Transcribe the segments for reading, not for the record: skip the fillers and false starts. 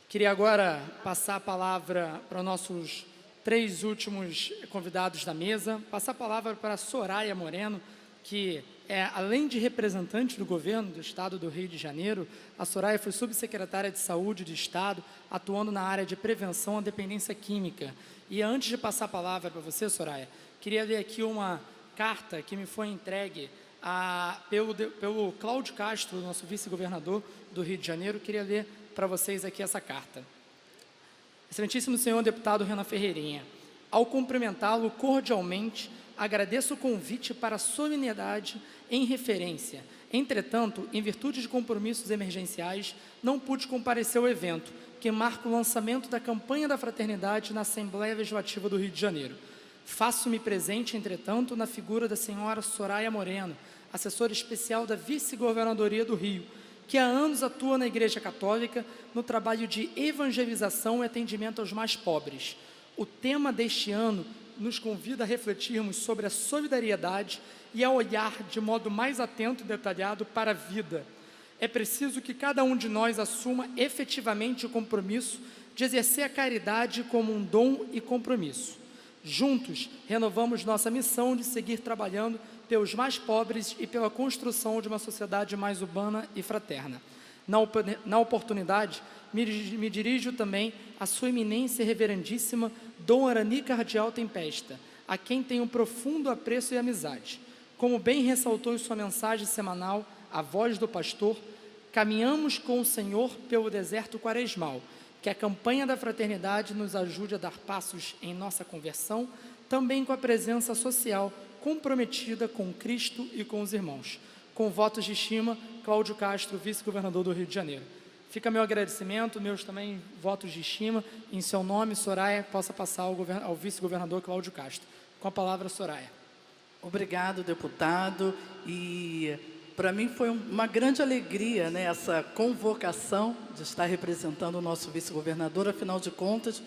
Queria agora passar a palavra para os nossos três últimos convidados da mesa, passar a palavra para a Soraya Moreno, que é, além de representante do governo do Estado do Rio de Janeiro, a Soraya foi subsecretária de Saúde do Estado, atuando na área de prevenção à dependência química. E antes de passar a palavra para você, Soraya, queria ler aqui uma carta que me foi entregue pelo Cláudio Castro, nosso vice-governador do Rio de Janeiro. Queria ler para vocês aqui essa carta. Excelentíssimo senhor deputado Renan Ferreirinha, ao cumprimentá-lo cordialmente, agradeço o convite para a solenidade em referência. Entretanto, em virtude de compromissos emergenciais, não pude comparecer ao evento, que marca o lançamento da campanha da fraternidade na Assembleia Legislativa do Rio de Janeiro. Faço-me presente, entretanto, na figura da senhora Soraya Moreno, assessora especial da Vice-Governadoria do Rio, que há anos atua na Igreja Católica no trabalho de evangelização e atendimento aos mais pobres. O tema deste ano nos convida a refletirmos sobre a solidariedade e a olhar de modo mais atento e detalhado para a vida. É preciso que cada um de nós assuma efetivamente o compromisso de exercer a caridade como um dom e compromisso. Juntos, renovamos nossa missão de seguir trabalhando pelos mais pobres e pela construção de uma sociedade mais urbana e fraterna. Na oportunidade, me dirijo também à sua eminência reverendíssima Dom Arani Cardeal Tempesta, a quem tenho um profundo apreço e amizade. Como bem ressaltou em sua mensagem semanal, A Voz do Pastor, caminhamos com o Senhor pelo deserto quaresmal. Que a campanha da fraternidade nos ajude a dar passos em nossa conversão, também com a presença social comprometida com Cristo e com os irmãos. Com votos de estima, Cláudio Castro, vice-governador do Rio de Janeiro. Fica meu agradecimento, meus também votos de estima. Em seu nome, Soraya, possa passar ao vice-governador Cláudio Castro. Com a palavra, Soraya. Obrigado, deputado. E para mim foi uma grande alegria, né, essa convocação de estar representando o nosso vice-governador. Afinal de contas,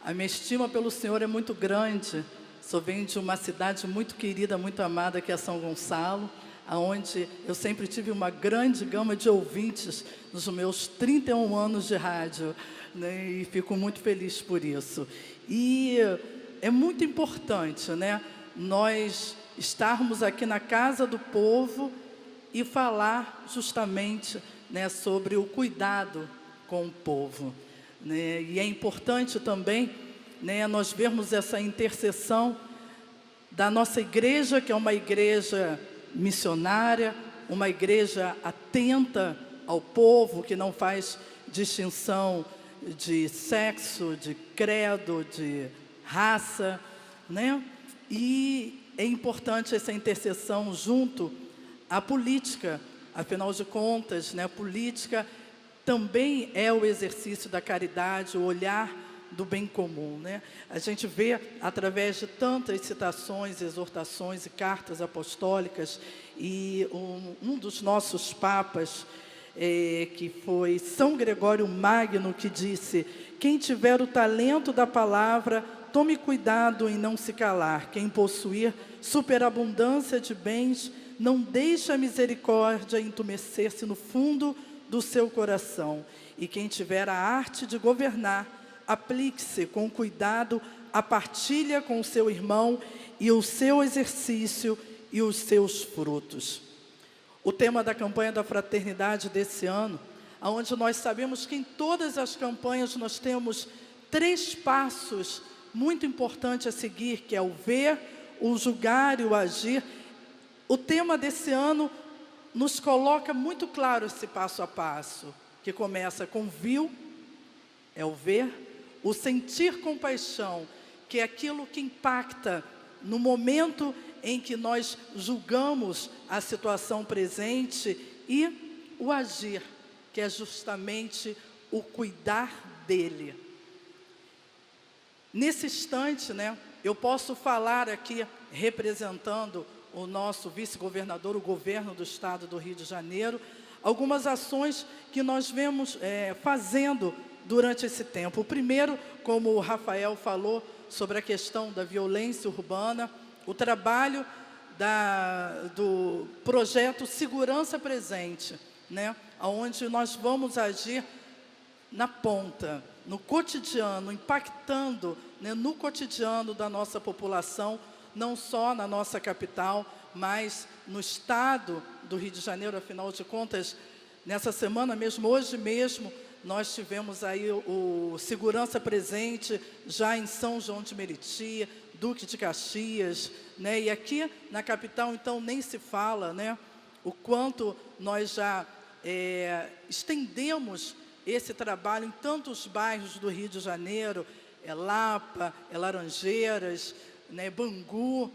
a minha estima pelo senhor é muito grande. Sou venho de uma cidade muito querida, muito amada, que é São Gonçalo, onde eu sempre tive uma grande gama de ouvintes nos meus 31 anos de rádio, né, e fico muito feliz por isso. E é muito importante, né, nós estarmos aqui na Casa do Povo e falar justamente, né, sobre o cuidado com o povo, né? E é importante também, né, nós vermos essa intercessão da nossa igreja, que é uma igreja missionária, uma igreja atenta ao povo, que não faz distinção de sexo, de credo, de raça, né? E é importante essa intercessão junto à política. Afinal de contas, né, a política também é o exercício da caridade, o olhar do bem comum, né? A gente vê, através de tantas citações, exortações e cartas apostólicas, e um dos nossos papas, que foi São Gregório Magno, que disse: quem tiver o talento da palavra, tome cuidado em não se calar. Quem possuir superabundância de bens, não deixe a misericórdia entumescer-se no fundo do seu coração. E quem tiver a arte de governar, aplique-se com cuidado a partilha com o seu irmão e o seu exercício e os seus frutos. O tema da campanha da fraternidade desse ano, onde nós sabemos que em todas as campanhas nós temos 3 passos muito importantes a seguir, que é o ver, o julgar e o agir. O tema desse ano nos coloca muito claro esse passo a passo, que começa com viu, é o ver, o sentir compaixão, que é aquilo que impacta no momento em que nós julgamos a situação presente, e o agir, que é justamente o cuidar dele. Nesse instante, né, eu posso falar aqui, representando o nosso vice-governador, o governo do Estado do Rio de Janeiro, algumas ações que nós vemos fazendo durante esse tempo. O primeiro, como o Rafael falou, sobre a questão da violência urbana, o trabalho do projeto Segurança Presente, né, onde nós vamos agir na ponta, no cotidiano, impactando, né, no cotidiano da nossa população, não só na nossa capital, mas no estado do Rio de Janeiro. Afinal de contas, nessa semana mesmo, hoje mesmo, nós tivemos aí o Segurança Presente já em São João de Meriti, Duque de Caxias, né? E aqui na capital, então, nem se fala, né? O quanto nós já estendemos esse trabalho em tantos bairros do Rio de Janeiro, Lapa, Laranjeiras, né? Bangu,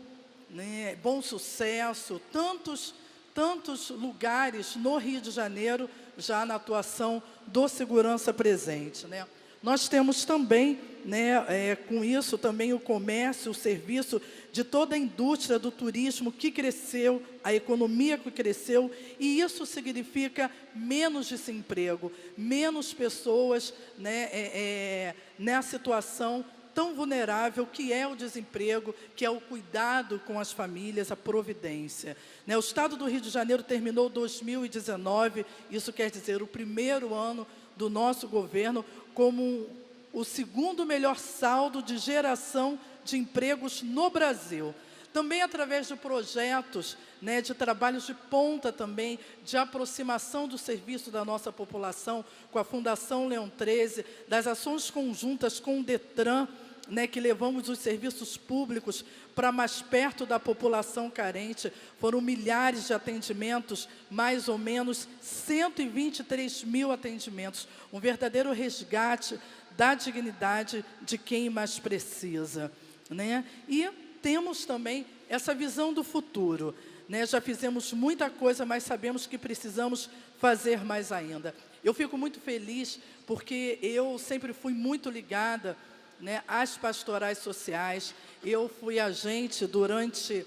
né? Bom Sucesso, tantos lugares no Rio de Janeiro já na atuação do Segurança Presente, né? Nós temos também, né, com isso também o comércio, o serviço de toda a indústria do turismo que cresceu, a economia que cresceu, e isso significa menos desemprego, menos pessoas, né, nessa situação tão vulnerável que é o desemprego, que é o cuidado com as famílias, a providência, né? O Estado do Rio de Janeiro terminou 2019, isso quer dizer o primeiro ano do nosso governo, como o segundo melhor saldo de geração de empregos no Brasil. Também através de projetos, né, de trabalhos de ponta também, de aproximação do serviço da nossa população com a Fundação Leão 13, das ações conjuntas com o Detran, né, que levamos os serviços públicos para mais perto da população carente. Foram milhares de atendimentos, mais ou menos 123 mil atendimentos. Um verdadeiro resgate da dignidade de quem mais precisa, né? E temos também essa visão do futuro, né? Já fizemos muita coisa, mas sabemos que precisamos fazer mais ainda. Eu fico muito feliz porque eu sempre fui muito ligada, né, às pastorais sociais. Eu fui agente durante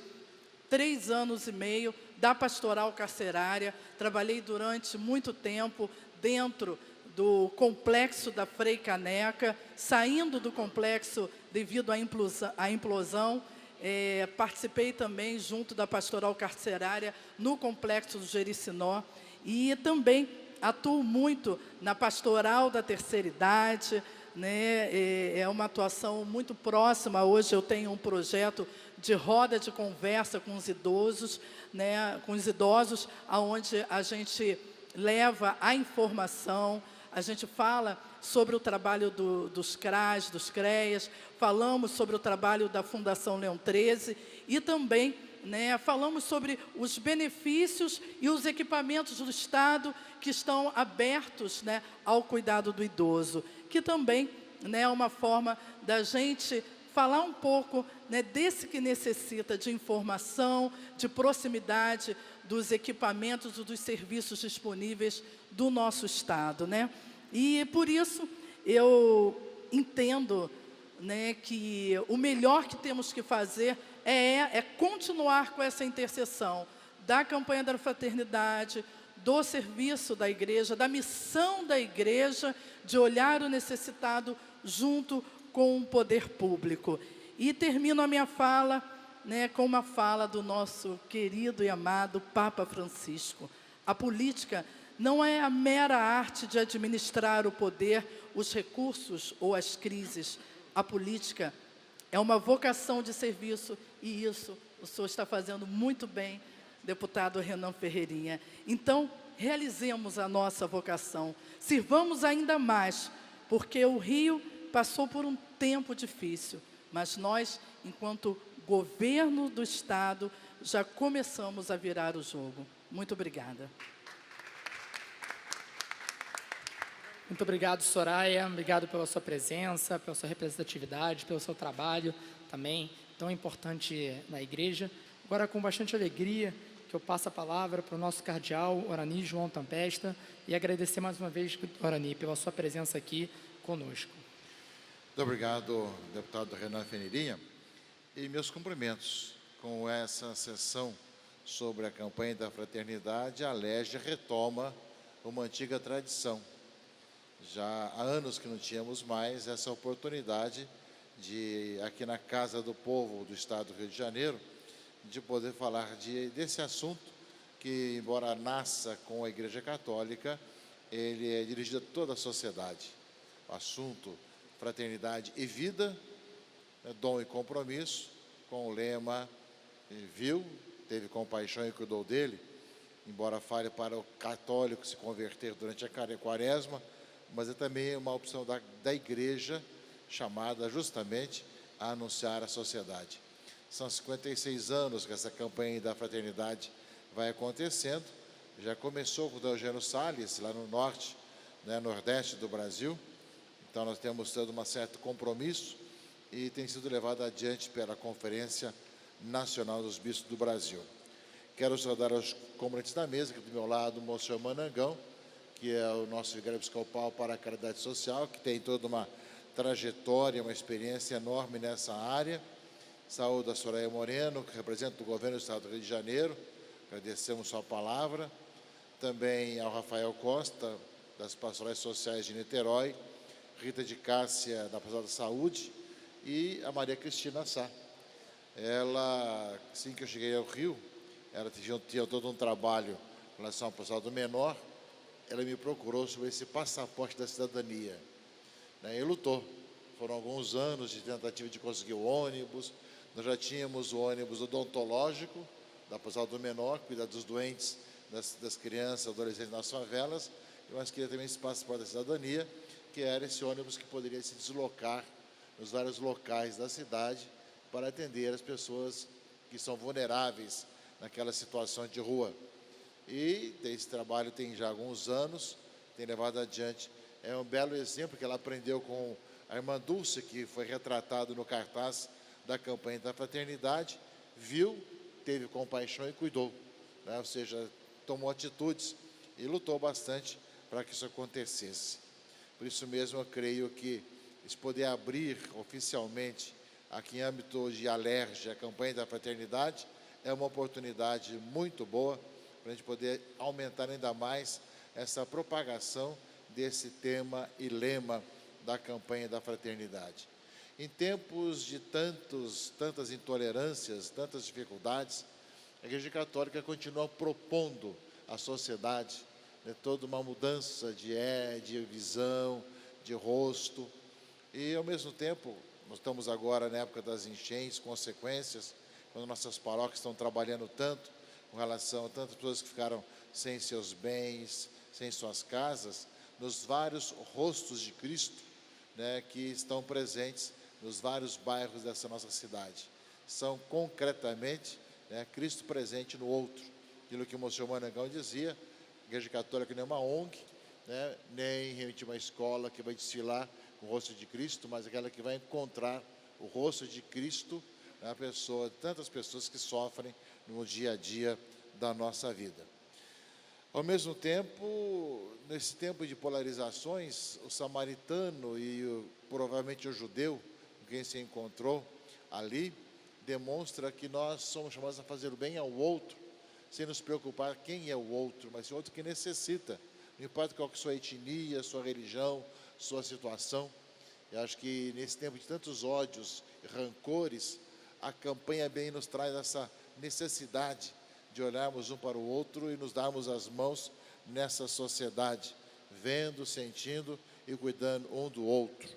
3 anos e meio da pastoral carcerária, trabalhei durante muito tempo dentro do complexo da Frei Caneca, saindo do complexo devido à implosão, participei também junto da pastoral carcerária no complexo do Jericinó, e também atuo muito na pastoral da terceira idade, né? É uma atuação muito próxima. Hoje eu tenho um projeto de roda de conversa com os idosos, né? Com os idosos, onde a gente leva a informação, a gente fala sobre o trabalho dos CRAs, dos CREAs, falamos sobre o trabalho da Fundação Leão 13 e também, né, falamos sobre os benefícios e os equipamentos do Estado que estão abertos, né, ao cuidado do idoso, que também, né, é uma forma da gente falar um pouco, né, desse que necessita de informação, de proximidade dos equipamentos e dos serviços disponíveis do nosso Estado, né? E por isso eu entendo, né, que o melhor que temos que fazer é continuar com essa intercessão da campanha da fraternidade, do serviço da igreja, da missão da igreja, de olhar o necessitado junto com o poder público. E termino a minha fala, né, com uma fala do nosso querido e amado Papa Francisco. A política não é a mera arte de administrar o poder, os recursos ou as crises. A política é uma vocação de serviço, e isso o senhor está fazendo muito bem, deputado Renan Ferreirinha. Então, realizemos a nossa vocação, sirvamos ainda mais, porque o Rio passou por um tempo difícil, mas nós, enquanto governo do Estado, já começamos a virar o jogo. Muito obrigada. Muito obrigado, Soraya. Obrigado pela sua presença, pela sua representatividade, pelo seu trabalho também tão importante na igreja. Agora, com bastante alegria, que eu passo a palavra para o nosso cardeal, Orani João Tempesta, e agradecer mais uma vez, Orani, pela sua presença aqui conosco. Muito obrigado, deputado Renan Ferreirinha, e meus cumprimentos com essa sessão sobre a campanha da fraternidade. A Alerj retoma uma antiga tradição. Já há anos que não tínhamos mais essa oportunidade de, aqui na Casa do Povo do Estado do Rio de Janeiro, de poder falar desse assunto que, embora nasça com a Igreja Católica, ele é dirigido a toda a sociedade. assunto Fraternidade e Vida, né, dom e compromisso, com o lema viu, teve compaixão e cuidou dele, embora fale para o católico se converter durante a quaresma, mas é também uma opção da igreja chamada justamente a anunciar à sociedade. São 56 anos que essa campanha da fraternidade vai acontecendo. Já começou com o Eugênio Salles, lá no norte, né, nordeste do Brasil. Então nós temos todo um certo compromisso e tem sido levado adiante pela Conferência Nacional dos Bispos do Brasil. Quero saudar os comandantes da mesa, aqui do meu lado, o Monsenhor Manangão, que é o nosso vigário episcopal para a caridade social, que tem toda uma trajetória, uma experiência enorme nessa área. Saúdo a Soraya Moreno, que representa o governo do Estado do Rio de Janeiro, agradecemos sua palavra. Também ao Rafael Costa, das Pastorais Sociais de Niterói, Rita de Cássia, da Pastoral da Saúde, e a Maria Cristina Sá. Ela, assim que eu cheguei ao Rio, ela tinha todo um trabalho em relação ao Pastoral do Menor, ela me procurou sobre esse passaporte da cidadania, né, e lutou. Foram alguns anos de tentativa de conseguir o ônibus. Nós já tínhamos o ônibus odontológico da Pastoral do Menor, cuidar dos doentes, das crianças, adolescentes nas favelas, mas queria também esse passaporte da cidadania, que era esse ônibus que poderia se deslocar nos vários locais da cidade para atender as pessoas que são vulneráveis naquelas situações de rua. E esse trabalho tem já alguns anos, tem levado adiante. É um belo exemplo que ela aprendeu com a irmã Dulce, que foi retratado no cartaz da campanha da fraternidade, viu, teve compaixão e cuidou, né? Ou seja, tomou atitudes e lutou bastante para que isso acontecesse. Por isso mesmo eu creio que se poder abrir oficialmente aqui em âmbito de Alerj a campanha da fraternidade é uma oportunidade muito boa para a gente poder aumentar ainda mais essa propagação desse tema e lema da campanha da fraternidade. Em tempos de tantas intolerâncias, tantas dificuldades, a Igreja Católica continua propondo à sociedade, né, toda uma mudança de visão, de rosto, e ao mesmo tempo, nós estamos agora na época das enchentes, consequências, quando nossas paróquias estão trabalhando tanto com relação a tantas pessoas que ficaram sem seus bens, sem suas casas, nos vários rostos de Cristo, né, que estão presentes nos vários bairros dessa nossa cidade. São concretamente, né, Cristo presente no outro. Aquilo que o Monsenhor Manangão dizia, a Igreja Católica não é uma ONG, né, nem realmente uma escola que vai desfilar com o rosto de Cristo, mas aquela que vai encontrar o rosto de Cristo na pessoa, tantas pessoas que sofrem no dia a dia da nossa vida. Ao mesmo tempo, nesse tempo de polarizações, o samaritano e provavelmente o judeu, com quem se encontrou ali, demonstra que nós somos chamados a fazer o bem ao outro, sem nos preocupar quem é o outro, mas o outro que necessita, não importa qual que é a sua etnia, sua religião, sua situação. Eu acho que nesse tempo de tantos ódios e rancores, a campanha bem nos traz essa necessidade de olharmos um para o outro e nos darmos as mãos nessa sociedade, vendo, sentindo e cuidando um do outro.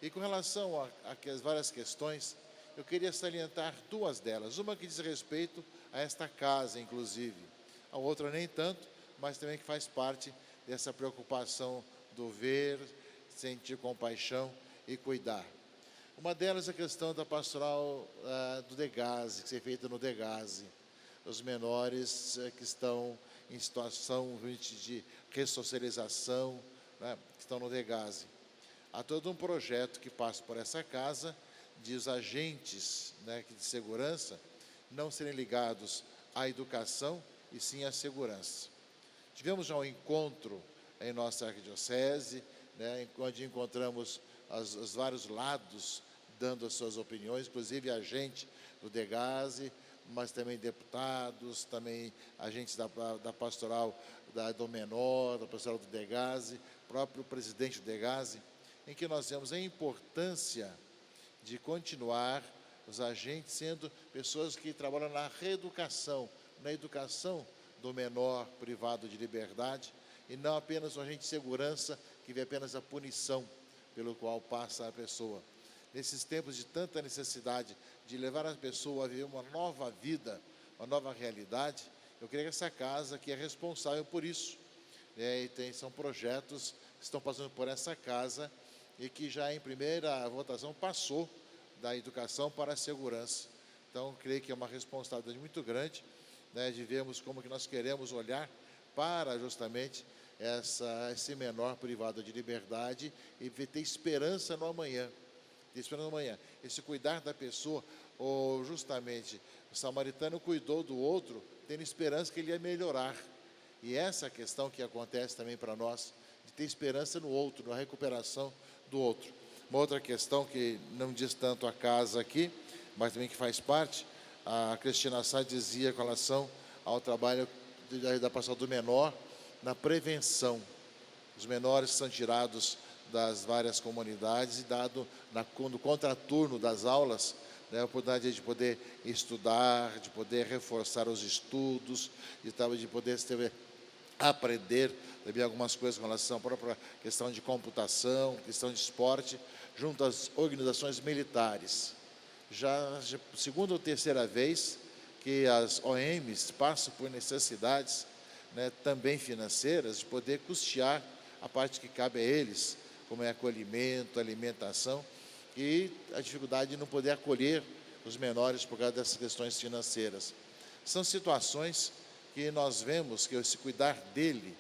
E com relação às várias questões, eu queria salientar duas delas. Uma que diz respeito a esta casa, inclusive. A outra nem tanto, mas também que faz parte dessa preocupação do ver, sentir compaixão e cuidar. Uma delas é a questão da pastoral do Degase, que é feita no Degase. Os menores que estão em situação de ressocialização, né, que estão no Degase. Há todo um projeto que passa por essa casa de os agentes, né, de segurança não serem ligados à educação e sim à segurança. Tivemos já um encontro em nossa arquidiocese, né, onde encontramos os vários lados dando as suas opiniões, inclusive a gente do Degase, mas também deputados, também agentes da pastoral do Menor, da pastoral do Degase, próprio presidente do Degase, em que nós vemos a importância de continuar os agentes sendo pessoas que trabalham na reeducação, na educação do menor privado de liberdade, e não apenas um agente de segurança que vê apenas a punição, pelo qual passa a pessoa. Nesses tempos de tanta necessidade de levar a pessoa a viver uma nova vida, uma nova realidade, eu creio que essa casa aqui é responsável por isso. São projetos que estão passando por essa casa e que já em primeira votação passou da educação para a segurança. Então, creio que é uma responsabilidade muito grande, de vermos como que nós queremos olhar para justamente esse menor privado de liberdade e ter esperança no amanhã. Ter esperança no amanhã. Esse cuidar da pessoa, ou justamente o samaritano cuidou do outro, tendo esperança que ele ia melhorar. E essa é a questão que acontece também para nós, de ter esperança no outro, na recuperação do outro. Uma outra questão que não diz tanto a casa aqui, mas também que faz parte, a Cristina Sá dizia com relação ao trabalho da pastoral do menor, na prevenção. Os menores são tirados das várias comunidades e dado no contraturno das aulas, a oportunidade de poder estudar, de poder reforçar os estudos, de poder aprender também algumas coisas com relação à própria questão de computação, questão de esporte, junto às organizações militares. Já segunda ou terceira vez que as OMs passam por necessidades, também financeiras, de poder custear a parte que cabe a eles, como é acolhimento, alimentação, e a dificuldade de não poder acolher os menores por causa dessas questões financeiras. São situações que nós vemos que esse cuidar dele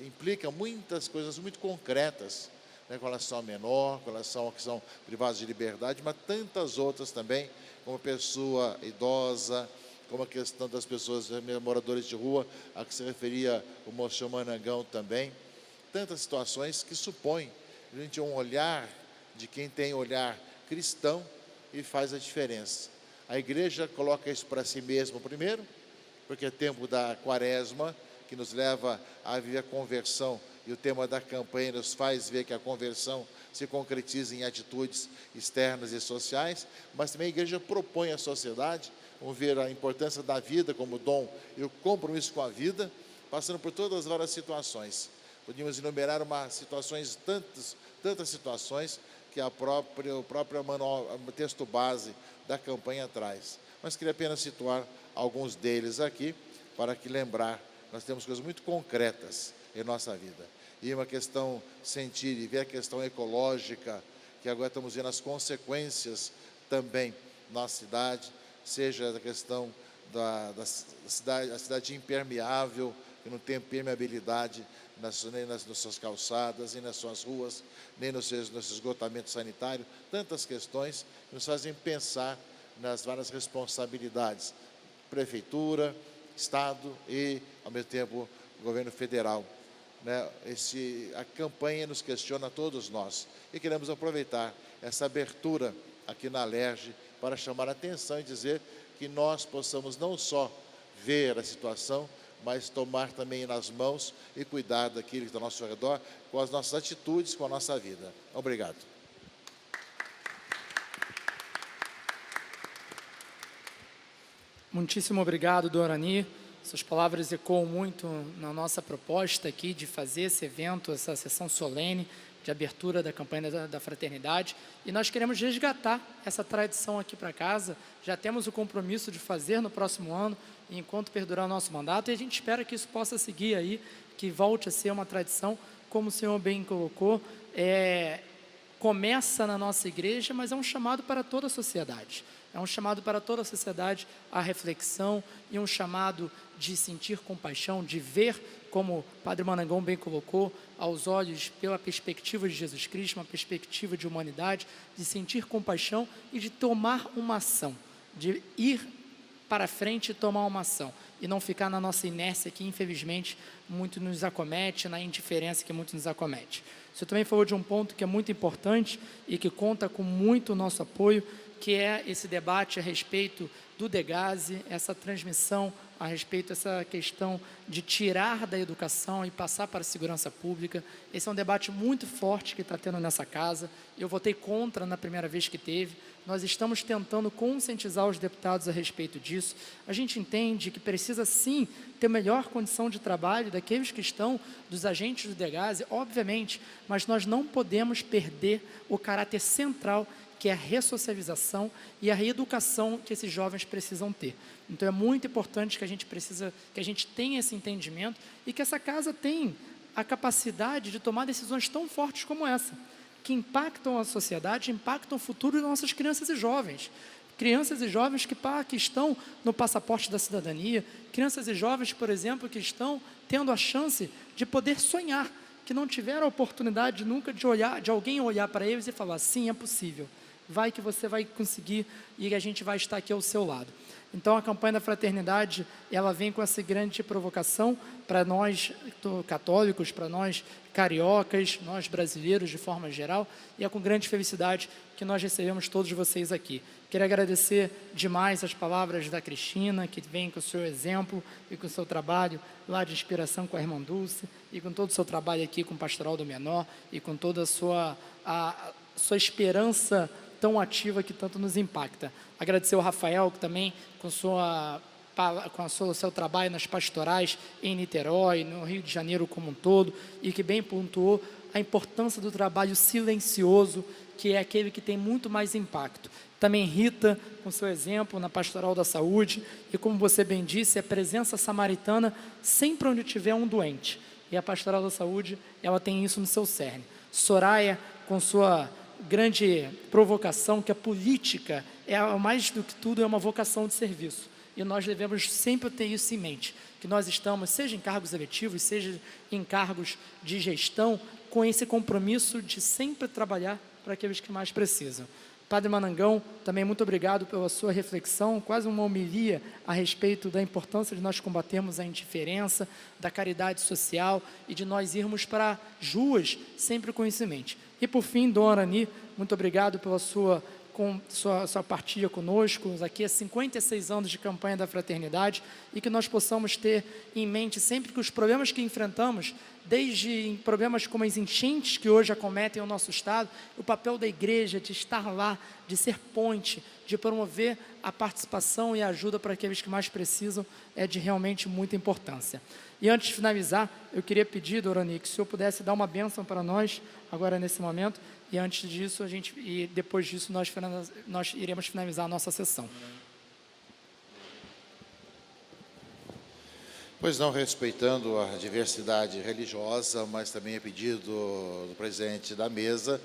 implica muitas coisas muito concretas, com relação ao menor, com relação ao que são privados de liberdade, mas tantas outras também, como pessoa idosa, como a questão das pessoas moradores de rua, a que se referia o moço Manangão também. Tantas situações que supõem a gente um olhar de quem tem olhar cristão e faz a diferença. A igreja coloca isso para si mesmo primeiro, porque é tempo da quaresma, que nos leva a viver a conversão, e o tema da campanha nos faz ver que a conversão se concretiza em atitudes externas e sociais, mas também a igreja propõe à sociedade, vamos ver a importância da vida como dom e o compromisso com a vida, passando por todas as várias situações. Podíamos enumerar situações, tantas situações que o próprio manual, o texto base da campanha traz. Mas queria apenas situar alguns deles aqui, para que lembrar, nós temos coisas muito concretas em nossa vida. E uma questão sentir e ver a questão ecológica, que agora estamos vendo as consequências também na cidade, seja a questão da cidade, a cidade impermeável, que não tem permeabilidade nem nas suas calçadas, nem nas suas ruas, nem no seu esgotamento sanitário, tantas questões que nos fazem pensar nas várias responsabilidades, prefeitura, Estado e, ao mesmo tempo, governo federal. A campanha nos questiona a todos nós e queremos aproveitar essa abertura aqui na Alerj para chamar a atenção e dizer que nós possamos não só ver a situação, mas tomar também nas mãos e cuidar daquilo que está ao nosso redor, com as nossas atitudes, com a nossa vida. Obrigado. Muitíssimo obrigado, Dorani. Suas palavras ecoam muito na nossa proposta aqui de fazer esse evento, essa sessão solene de abertura da campanha da fraternidade. E nós queremos resgatar essa tradição aqui para casa. Já temos o compromisso de fazer no próximo ano, enquanto perdurar o nosso mandato, e a gente espera que isso possa seguir aí, que volte a ser uma tradição, como o senhor bem colocou, começa na nossa igreja, mas é um chamado para toda a sociedade. É um chamado para toda a sociedade à reflexão e um chamado de sentir compaixão, de ver, como o Padre Manangão bem colocou, aos olhos pela perspectiva de Jesus Cristo, uma perspectiva de humanidade, de sentir compaixão e de tomar uma ação, de ir para frente e tomar uma ação, e não ficar na nossa inércia que, infelizmente, muito nos acomete, na indiferença que muito nos acomete. O senhor também falou de um ponto que é muito importante e que conta com muito o nosso apoio, que é esse debate a respeito do Degase, essa transmissão a respeito dessa questão de tirar da educação e passar para a segurança pública. Esse é um debate muito forte que está tendo nessa casa. Eu votei contra na primeira vez que teve. Nós estamos tentando conscientizar os deputados a respeito disso. A gente entende que precisa, sim, ter melhor condição de trabalho daqueles que estão, dos agentes do DEGASE, obviamente, mas nós não podemos perder o caráter central, que é a ressocialização e a reeducação que esses jovens precisam ter. Então, é muito importante que a gente tenha esse entendimento e que essa casa tenha a capacidade de tomar decisões tão fortes como essa, que impactam a sociedade, impactam o futuro de nossas crianças e jovens. Crianças e jovens que estão no passaporte da cidadania, crianças e jovens, por exemplo, que estão tendo a chance de poder sonhar, que não tiveram a oportunidade nunca de alguém olhar para eles e falar, sim, é possível. Vai que você vai conseguir e a gente vai estar aqui ao seu lado. Então, a campanha da fraternidade, ela vem com essa grande provocação para nós católicos, para nós cariocas, nós brasileiros de forma geral, e é com grande felicidade que nós recebemos todos vocês aqui. Quero agradecer demais as palavras da Cristina, que vem com o seu exemplo e com o seu trabalho lá de inspiração com a Irmã Dulce, e com todo o seu trabalho aqui com o Pastoral do Menor, e com toda a sua esperança tão ativa que tanto nos impacta. Agradecer ao Rafael, que também, com o seu trabalho nas pastorais em Niterói, no Rio de Janeiro como um todo, e que bem pontuou a importância do trabalho silencioso, que é aquele que tem muito mais impacto. Também Rita, com seu exemplo na Pastoral da Saúde, e como você bem disse, a presença samaritana sempre onde tiver um doente. E a Pastoral da Saúde, ela tem isso no seu cerne. Soraya, com sua grande provocação, que a política, mais do que tudo, é uma vocação de serviço. E nós devemos sempre ter isso em mente, que nós estamos, seja em cargos eletivos, seja em cargos de gestão, com esse compromisso de sempre trabalhar para aqueles que mais precisam. Padre Manangão, também muito obrigado pela sua reflexão, quase uma homilia a respeito da importância de nós combatermos a indiferença, da caridade social e de nós irmos para as ruas sempre com isso em mente. E por fim, Dona Arani, muito obrigado pela sua partilha conosco, aqui há 56 anos de campanha da fraternidade, e que nós possamos ter em mente sempre que os problemas que enfrentamos, desde problemas como as enchentes que hoje acometem o nosso Estado, o papel da igreja de estar lá, de ser ponte, de promover a participação e a ajuda para aqueles que mais precisam, é de realmente muita importância. E antes de finalizar, eu queria pedir, Dorani, que o senhor pudesse dar uma bênção para nós, agora nesse momento, e antes disso, depois disso, nós iremos finalizar a nossa sessão. Pois não, respeitando a diversidade religiosa, mas também a pedido do presidente da mesa,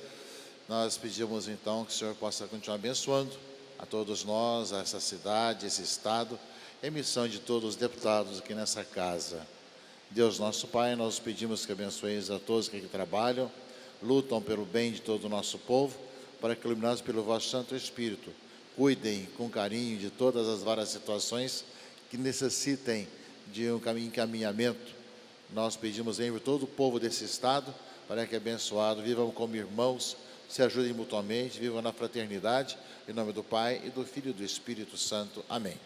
nós pedimos então que o senhor possa continuar abençoando a todos nós, a essa cidade, esse estado, em missão de todos os deputados aqui nessa casa. Deus nosso Pai, nós pedimos que abençoeis a todos que aqui trabalham, lutam pelo bem de todo o nosso povo, para que, iluminados pelo vosso Santo Espírito, cuidem com carinho de todas as várias situações que necessitem de um encaminhamento. Nós pedimos em todo o povo desse estado, para que, abençoado, vivam como irmãos, se ajudem mutuamente, vivam na fraternidade, em nome do Pai, e do Filho e do Espírito Santo. Amém.